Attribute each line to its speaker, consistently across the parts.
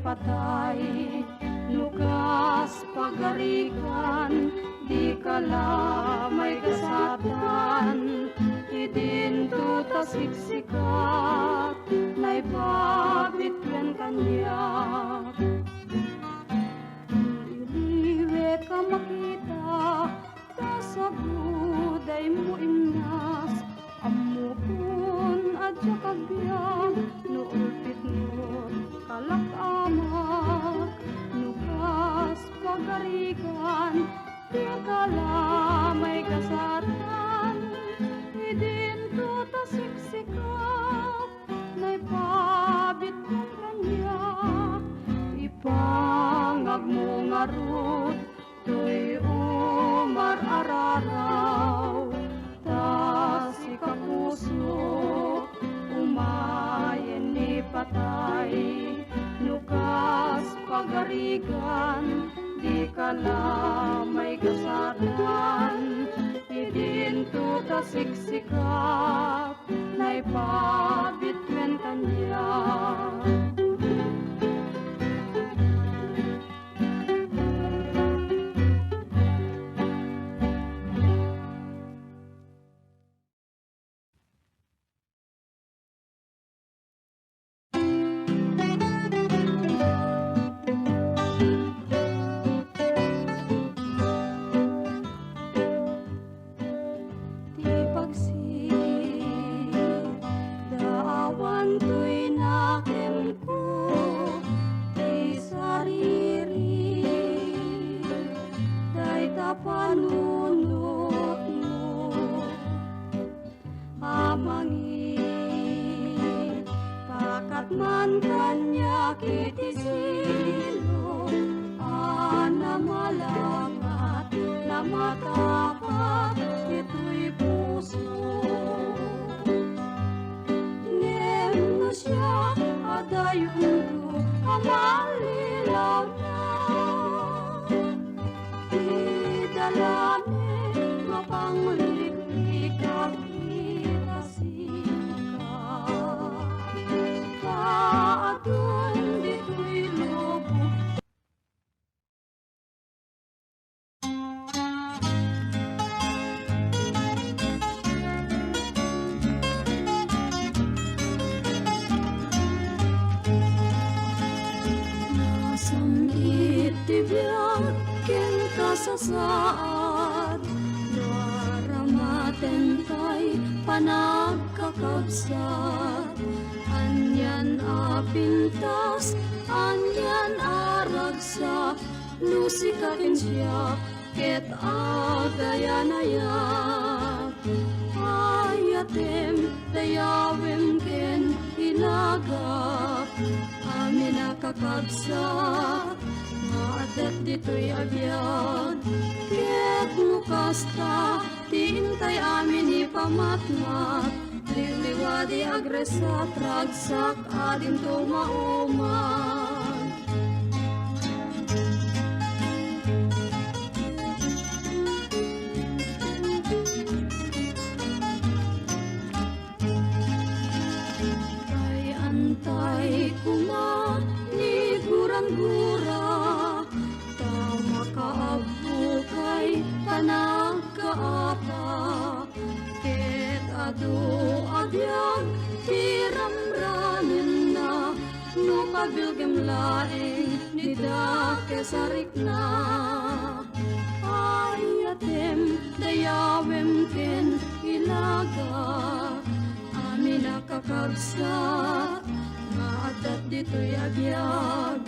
Speaker 1: patay, lukas pagarikan, di kala may kasatan, idinto tasiksikat, naipabityan kanya. Iliwe ka makita, kasabuday mo inas, amupon at yakagbiag, nuulpit mo kalakamak, nukas pagarikan, di kala may kasatan, idinto tasiksikat, naipabit ng kanya, ipangag mo ngarut, to'y umar araraw, tas ikapuso, umayen ni patay, nukas pagarigan, di kala may kasatan, idinto tasiksikat, naipabitwen kanya. Panunot mo amangin pakat man kanya kitisilo anamalangat na matapat ito'y puso ngem siya adayon ko amalilaw na dalane mapangliklik at irasikat kaatun dito'y lobo. Nasang itibiyang ken kasasaad daramaten tay panagkakabsat anyan apintas anyan aragsak lusikakin siya ket agayanayak ayatem dayawem ken ilagak amin nakakabsat maadat dito'y agyan ket mukasta tiintay amin ipamatmat liliwadi agresat ragsak adin tumauman kay antay kuma ni gurang-gura kaabukay panagkaapa ket adu agyag tiramranen na no kabilgem laeng nida kesarik na ayatem dayawem ken ilaga amin nakakabsat, nga adat dito'y agyan.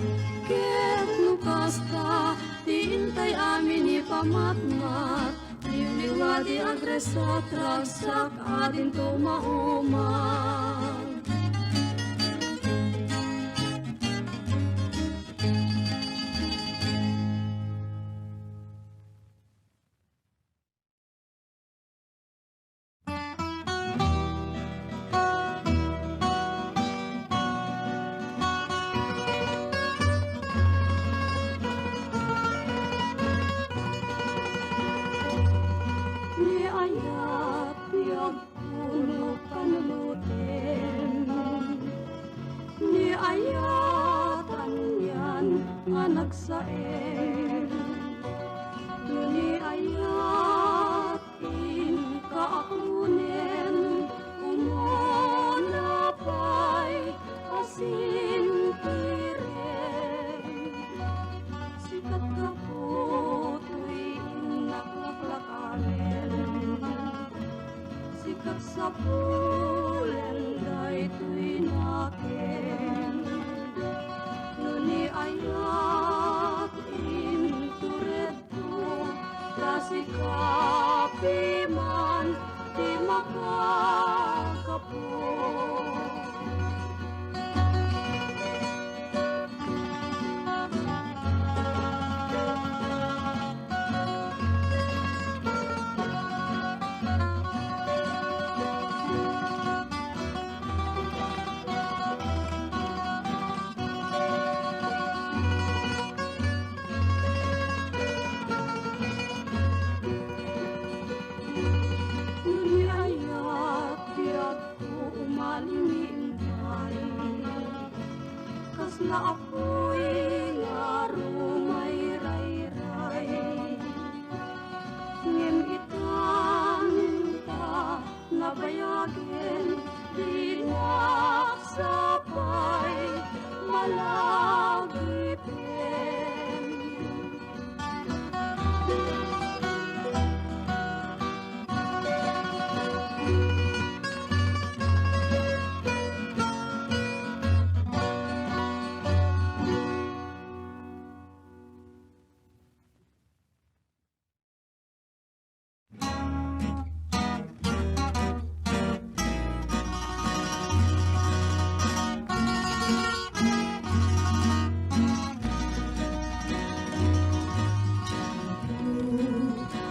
Speaker 1: Ket lukas ta, tiintay amin ipamatmat, liwliwadi agresat, ragsak adin tumauman. Ni ayat tiag puno panulutin, ni ayatan yan anak saen, ni ayatin kaakunin, umuna pa'y asin tiren, sikat ka po tuwing naklaklakarin, sikat sa pulen daytoy nakin, nuni ayat intured ko, kasikapi man di makakapo. Nuni ayat tiyak ko umalingintay, kasla ako'y ngarumay ray-ray, ngem itang ta nabayagin, di nagsapay malagipin.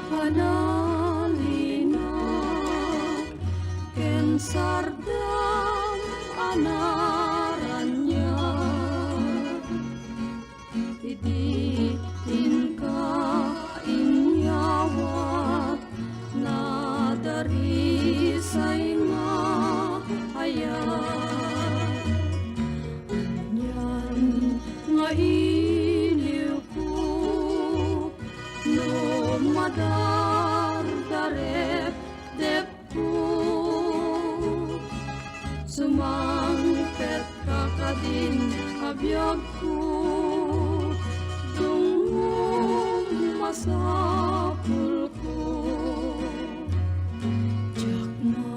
Speaker 1: Panalina ken sardam anarannya, tidiin ka inyawat na dari say mahayat, anyan nga iliw ko no madardarep depko, sumangpet ka kadin abiyag ko, tungong masapul ko, tiyak na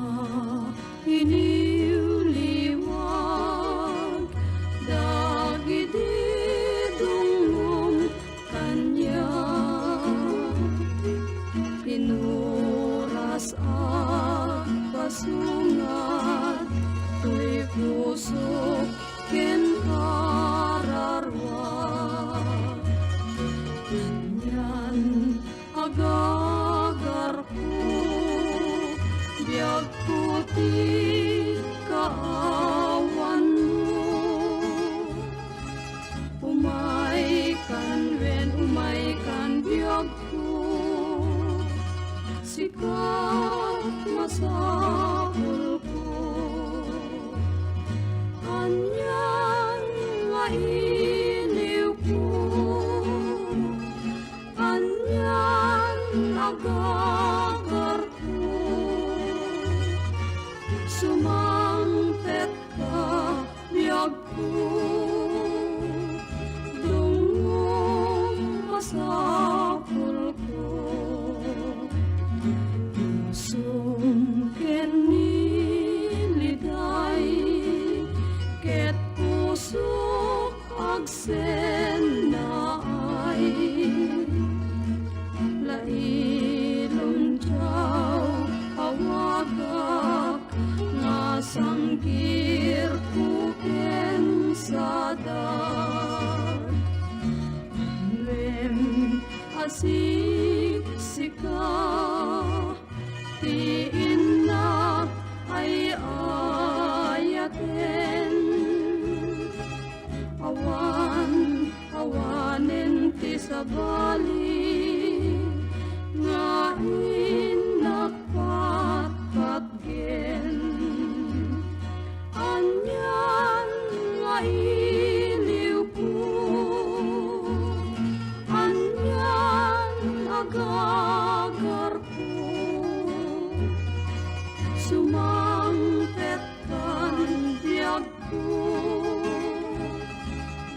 Speaker 1: iniuliwag, dagiti dungong kanya, pinuras at pasungat, tuy puso ken kararwa, kanyan agagar ko, biag puti kaawan mo, umay kan biag ko, sikat masapul ko, anyan nga iliw ko, anyan agagar ko, sumangpet ka biag ko, dungong masapul ko, pusong ken nilida sumangket kan biyag ko,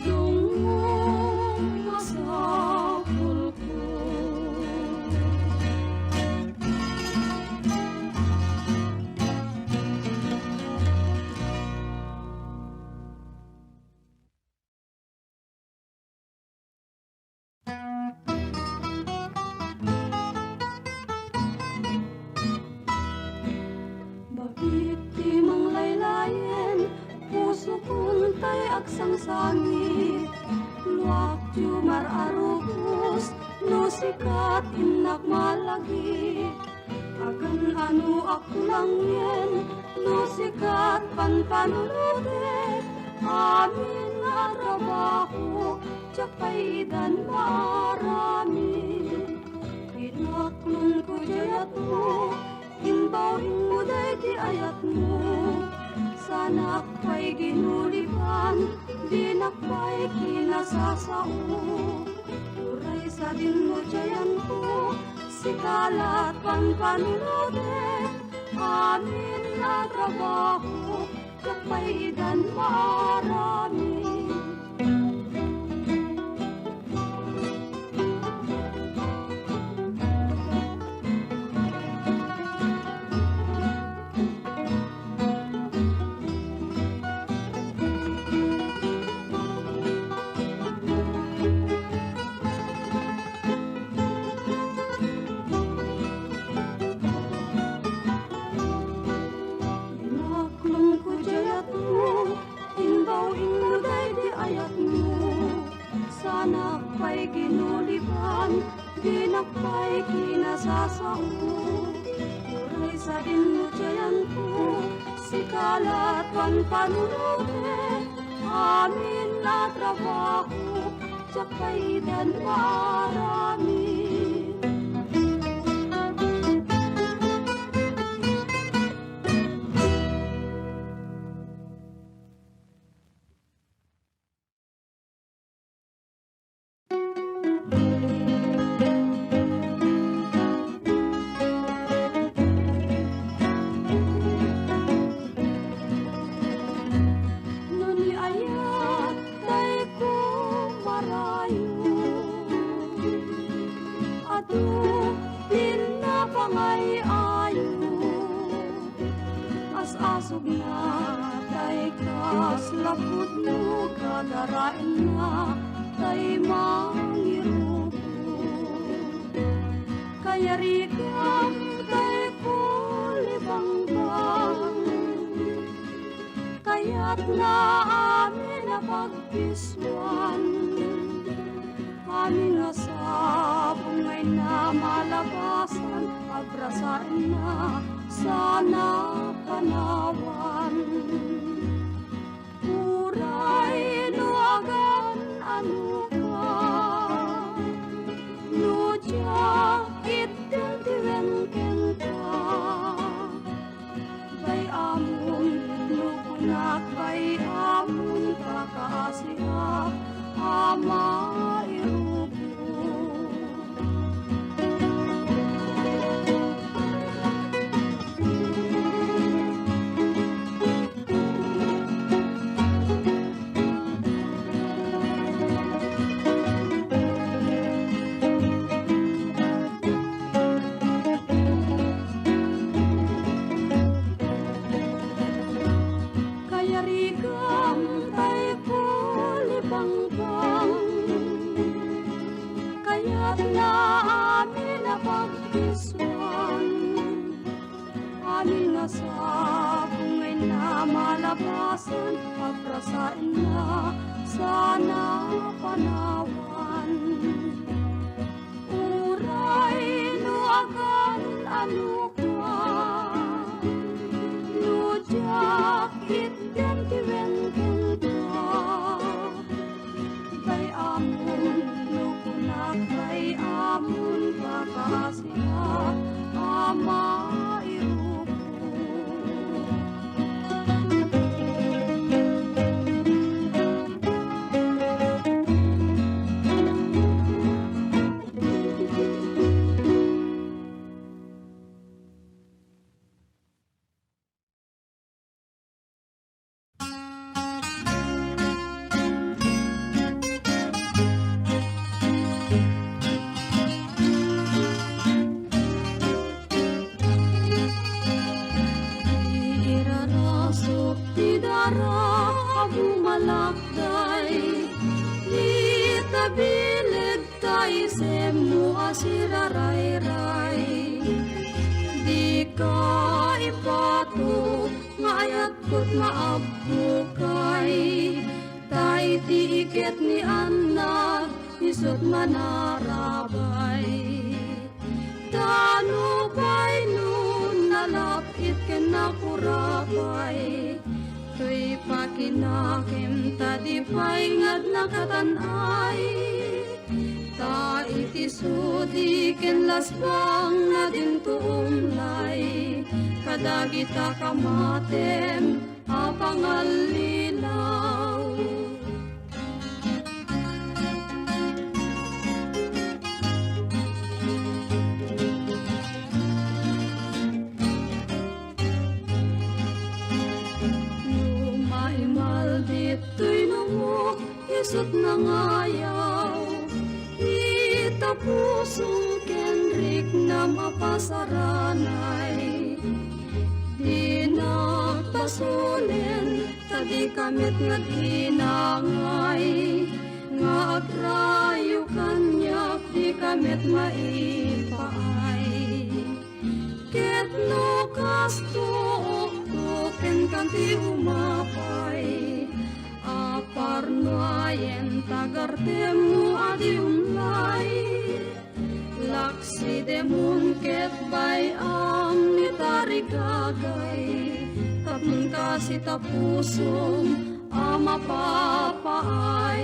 Speaker 1: dungong masapul ko. Babiktimang laylayen, puso kong tay aksang sangit. Luak jumar arugos, no sikat inak malagi. Agan anu aku lang yen, no sikat panpanulote. Amin nga trabaho, tsakay dan marami. Inaklong ko jayat mo, imbawin mo day di ayat mo. Sanak kay ginulipan, di nakbay kinasasao. Uray sa din mo jayan ko, sikalat pang panulote. Amin na trabaho, kapay dan marami. Sana pa'y ginulipan, di nakpa'y kinasasao. Uray sa din mo jayan ko, sikalat pang panulote. Amin na trabaho, tsakay dan marami. Asog na tay kas lapot mo, kagarain na tay mangirugo. Kaya rikam tay kulibang-bang, kaya't na amin na pagpiswan. Amin na sa bungay na malabasan, abrasain na sana panawan. Uray luagan anu ka, nudya itin tiwengken ka. Bay amun nukunak, bay amun kakaasiya, ama irugo. Kaya't na amin na pagkiswan, amin na sa bungay na malabasan, abrasain na sana panawan. Uray luagan anu ka, nudyak itin tiwengken ka. Bay amun nukunak, bay amun kakaasiya, ama abumalakday, itabilid tayo semu asirarayray. Di ka ipato, maayat ko't maabukay, tay tiiket ni anak, isot manarabay. Tano bay nun nalapit ken nakurabay, tuy pakinakim tadi pay ngad nakatanay. Ta iti sudi ken lasbang na din tuumlay, kadagita kamatem apangalilaw. Lumaimal dito'y nungo, isot na ngayaw, itapusong kenrik na mapasaranay. Di nagpasulen, tadi kamit nga dinangay, nga agrayo kanyak di kamit maipaay. Ket no kasto ken kanti umapay, aparnuayen tagartemu adi umlay. Laksi demun ket bay ang nitarigagay, tapon kasi tapusong amapapaay.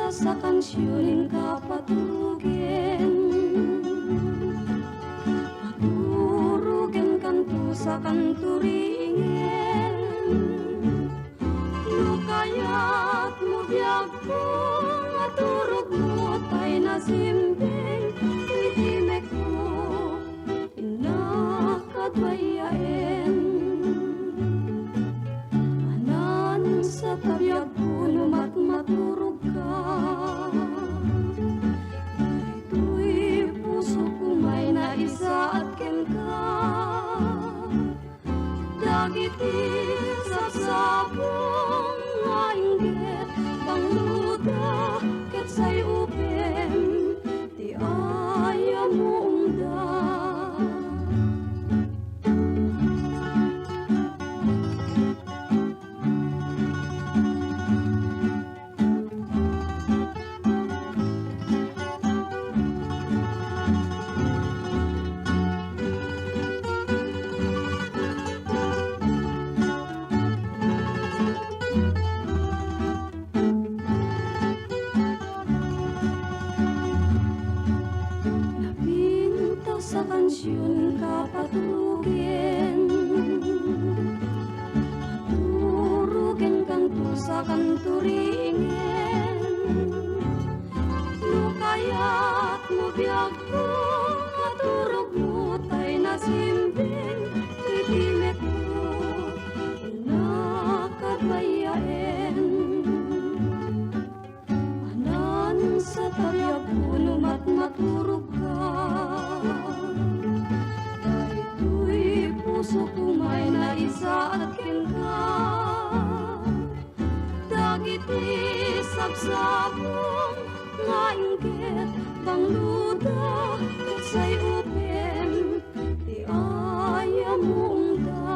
Speaker 1: Sa kansyoning kapatugin, maturugen kanto sa kanturingen. No kaya't mo biyag ko, maturog mo tay na simbing, itimek mo, inakadwayain. Anan sa tabiyag ko, numat maturog ka, ito'y puso ko may naisa at ken ka. Dagiti sapsapong nga inggit, pangluda ket say upem, ti aya mo umda. Sa kansyon kapatugin, maturugen kanto sa kanturingen. No kaya't mo biyag ko, maturog mo tay na simbing, itimet mo, inakadwayain. Anan sa tabiyag ko, numat maturog ka, puso ko may naisa at ken ka. Dagiti sapsapong nga inggit, pangluda ket say upem, ti aya mo umda.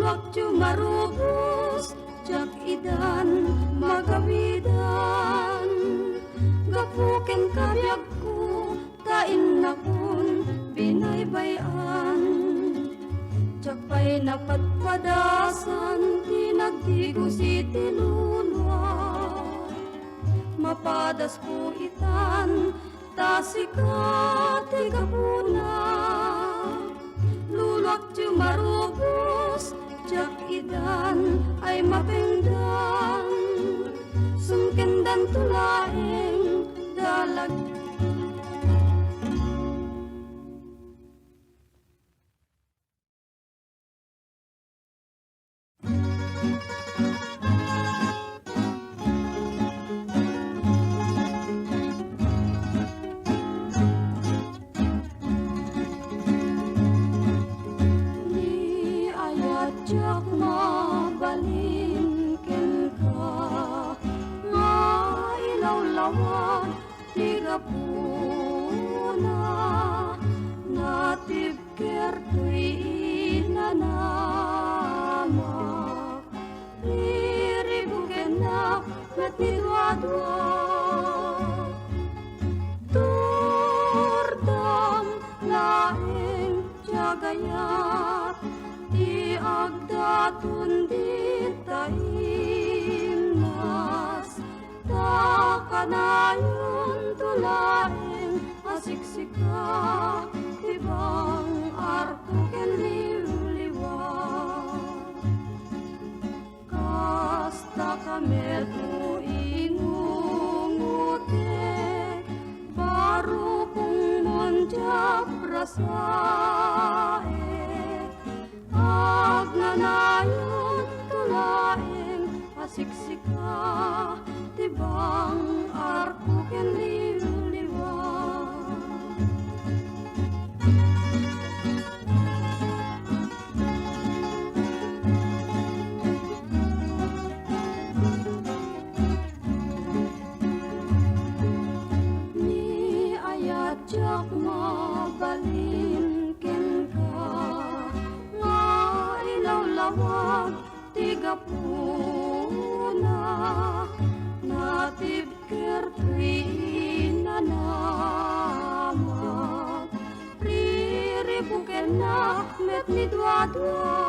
Speaker 1: luluwak ju marubos, jak idan magawidan. Gapuken kabyag ko, tain na kun binaybayan. Jak pa'y napatpadasan, tinagtigo si tinulwa. Mapadas po itan, tasikati kapuna. Lulak ju marubos, jak idan ay mapengdan. Sumkendan tulaeng dalag. Jak mabalingkin ka, nga ilaw-lawan tiga puna. Natibker tuy inanamak, riribukin na matidwa-dwa. Turdam laing jagayat, agdatun di taimnas, takanayon tulaing asiksika, ibang arpuken liw-liwa. Kasta kamet mo ingungute, baru kung monjak rasae. Agnanayon tulaing asiksika, tibang arpuken liw-liwa. Ni ayat jak mabalingkin ka, lawag tiga puna. Natibker tuy inanamak, riribuken na met ni dwa-dwa.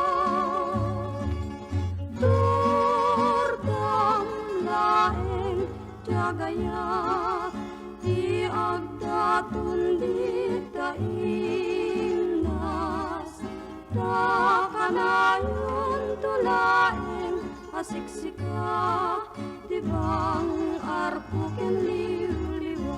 Speaker 1: Turdam laeng jagayat, di agdatun di taimnas. Takanayon tulaing asiksika, tibang arpuken liw-liwa.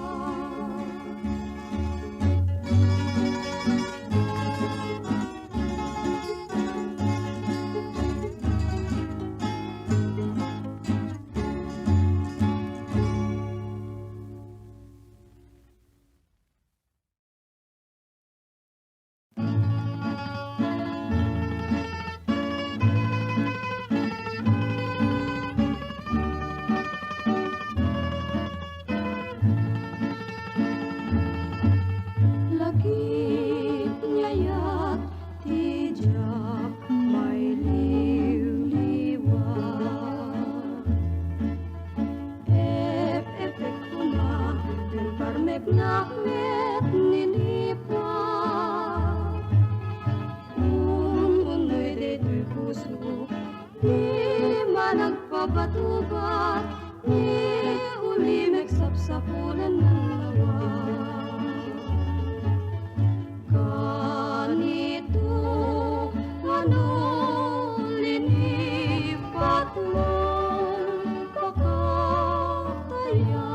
Speaker 1: Nakmet nilipa, unoy dito'y puso, di managpabatubat, di ulimig sapsapulan ng lawa. Kanito ano linipat mong pakataya.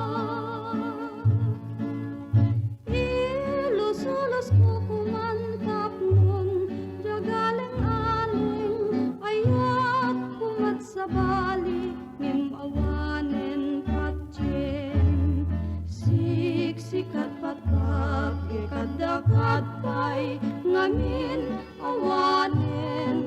Speaker 1: Ilusulos ko kumantap nun, jagaling-aling ayat kumat sa bali, ngimawanen patjen. Siksikat patag, ikadakat pa'y ngamin awanen.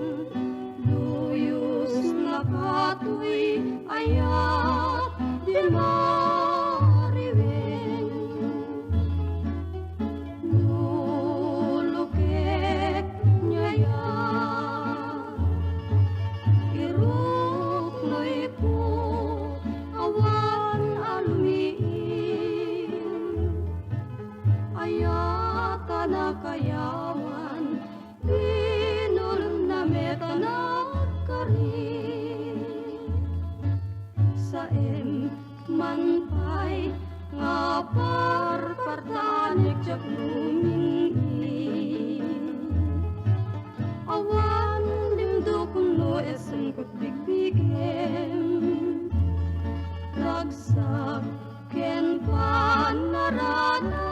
Speaker 1: Luyos na katoy ayat di mariwen. Nulukek nyaya e sungkot bigbigem. Ragsak ken panarada